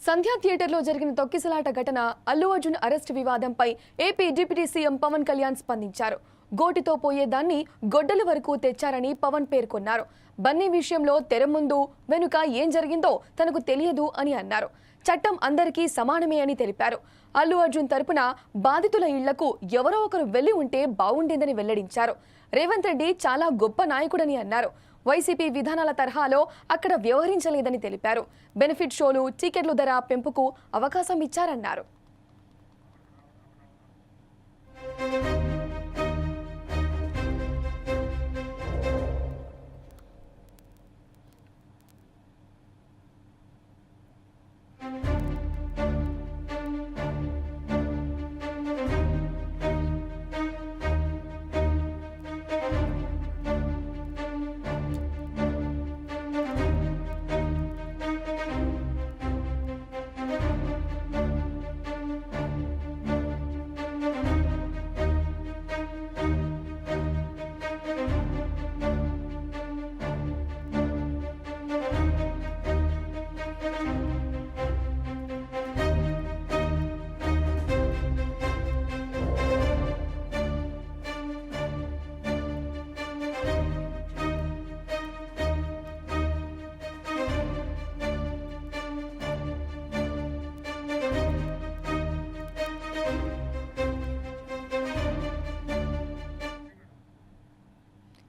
సంధ్యా థియేటర్లో జరిగిన తొక్కిసలాట ఘటన, అల్లు అర్జున్ అరెస్ట్ వివాదంపై AP deputy CM Pawan Kalyan స్పందించారు. గోటితో పోయేదాన్ని గొడ్డల వరకు తెచ్చారని పవన్ పేర్కొన్నారు. బన్నీ విషయంలో తెర ముందు వెనుక ఏం జరిగిందో తనకు తెలియదు అని అన్నారు. చట్టం అందరికీ సమానమే అని తెలిపారు. అల్లు అర్జున్ తరపున బాధితుల ఇళ్లకు ఎవరో ఒకరు వెళ్లి ఉంటే బాగుండేదని వెల్లడించారు. రేవంత్ రెడ్డి చాలా గొప్ప నాయకుడని అన్నారు. వైసీపీ విధానాల తరహాలో అక్కడ వ్యవహరించలేదని తెలిపారు. బెనిఫిట్ షోలు, టికెట్ల ధర పెంపుకు అవకాశం ఇచ్చారన్నారు.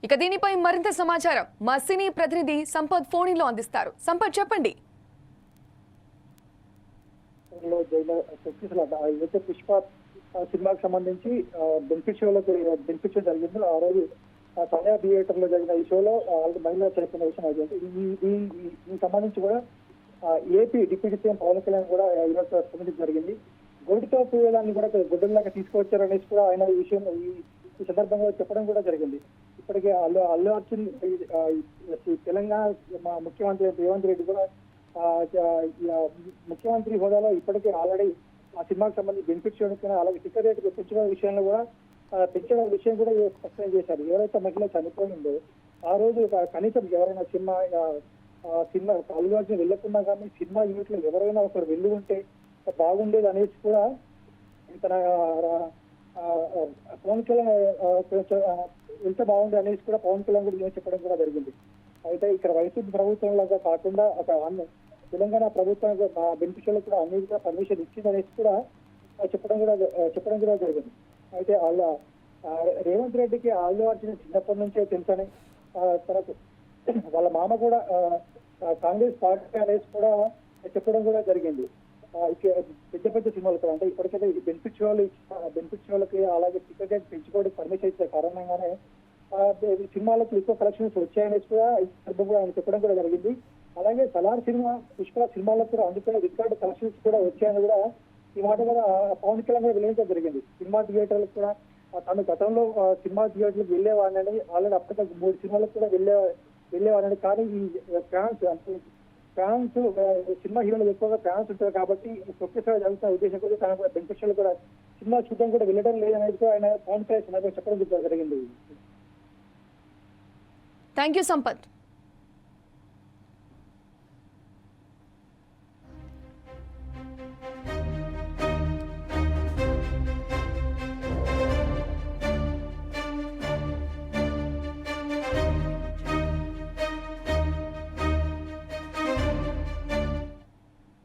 ఇక దీనిపై మరింత సమాచారం మా సినీ ప్రతినిధి సంపత్ ఫోన్లో అందిస్తారు. సంపత్, చెప్పండి. పుష్ప సినిమాకి సంబంధించి బెనిఫిట్ షో జరిగింది. ఆ రోజు సంధ్యా థియేటర్ లో జరిగిన ఈ షోలో మహిళలు చనిపోయిన విషయం అయింది. ఈ సంబంధించి కూడా AP deputy CM Pawan Kalyan కూడా ఈరోజు స్పందించడం జరిగింది. గోటితో పోయేదాన్ని కూడా గుడ్డల్లాగా తీసుకొచ్చారనేసి కూడా ఆయన ఈ విషయం ఈ సందర్భంగా చెప్పడం కూడా జరిగింది. ఇప్పటికే అల్లు అర్జున్ తెలంగాణ ముఖ్యమంత్రి రేవంత్ రెడ్డి కూడా ముఖ్యమంత్రి హోదాలో ఇప్పటికే ఆల్రెడీ ఆ సినిమాకి సంబంధించి బెనిఫిట్ చేయడం, అలాగే టికెట్ రేటు పెంచడం విషయంలో కూడా పెంచడం విషయం కూడా స్పష్టం చేశారు. ఎవరైతే మహిళ చనిపోయిందో ఆ రోజు కనీసం ఎవరైనా సినిమా అల్లు అర్జున్ వెళ్ళకుండా కానీ సినిమా యూనిట్ లో ఎవరైనా ఒకరు వెళ్ళి ఉంటే బాగుండేది అనేసి కూడా తన పవన్ కళ్యాణ్ ఎంత బాగుంది అనేసి కూడా పవన్ కళ్యాణ్ కూడా చెప్పడం కూడా జరిగింది. అయితే ఇక్కడ వైసీపీ ప్రభుత్వం లాగా కాకుండా తెలంగాణ ప్రభుత్వం బెనిఫిషియల్ కూడా అన్నిటిగా పర్మిషన్ ఇచ్చిందనేసి కూడా చెప్పడం కూడా జరిగింది. అయితే రేవంత్ రెడ్డికి అల్లు అర్జున్ చిన్నప్పటి నుంచే తెలుసని, తనకు వాళ్ళ మామ కూడా కాంగ్రెస్ పార్టీ అనేసి కూడా చెప్పడం కూడా జరిగింది. పెద్ద సినిమాలు అంటే ఇప్పటికైతే బెనిఫిట్ షోలకి అలాగే టికెట్ రేట్ పెంచుకోవడానికి పర్మిషన్ ఇచ్చే కారణంగానే సినిమాలకు ఎక్కువ కలెక్షన్స్ వచ్చాయనేసి కూడా ఈ సందర్భంగా ఆయన చెప్పడం కూడా జరిగింది. అలాగే సలార్ సినిమా, పుష్ప సినిమాలకు కూడా అందుకే రికార్డు కలెక్షన్స్ కూడా వచ్చాయని కూడా ఈ మాట కూడా పవన్ కళ్యాణ్ కూడా వెల్లడించడం జరిగింది. సినిమా థియేటర్లకు కూడా తను గతంలో సినిమా థియేటర్లకు వెళ్ళేవాడినని, ఆల్రెడీ అప్పటికే 3 సినిమాలకు కూడా వెళ్ళేవాడినని. కానీ ఈ ఫ్యాన్స్ సినిమా హీరోలు ఎక్కువగా ఫ్యాన్స్ ఉంటారు కాబట్టి ఒకేసారి జరుగుతున్న ఉద్దేశం కూడా తన బెనిఫిషియల్ కూడా సినిమా చూడడం కూడా వెళ్ళడం లేదనేది కూడా ఆయన పవన్ కళ్యాణ్ చెప్పడం జరిగింది. Thank you Sampath.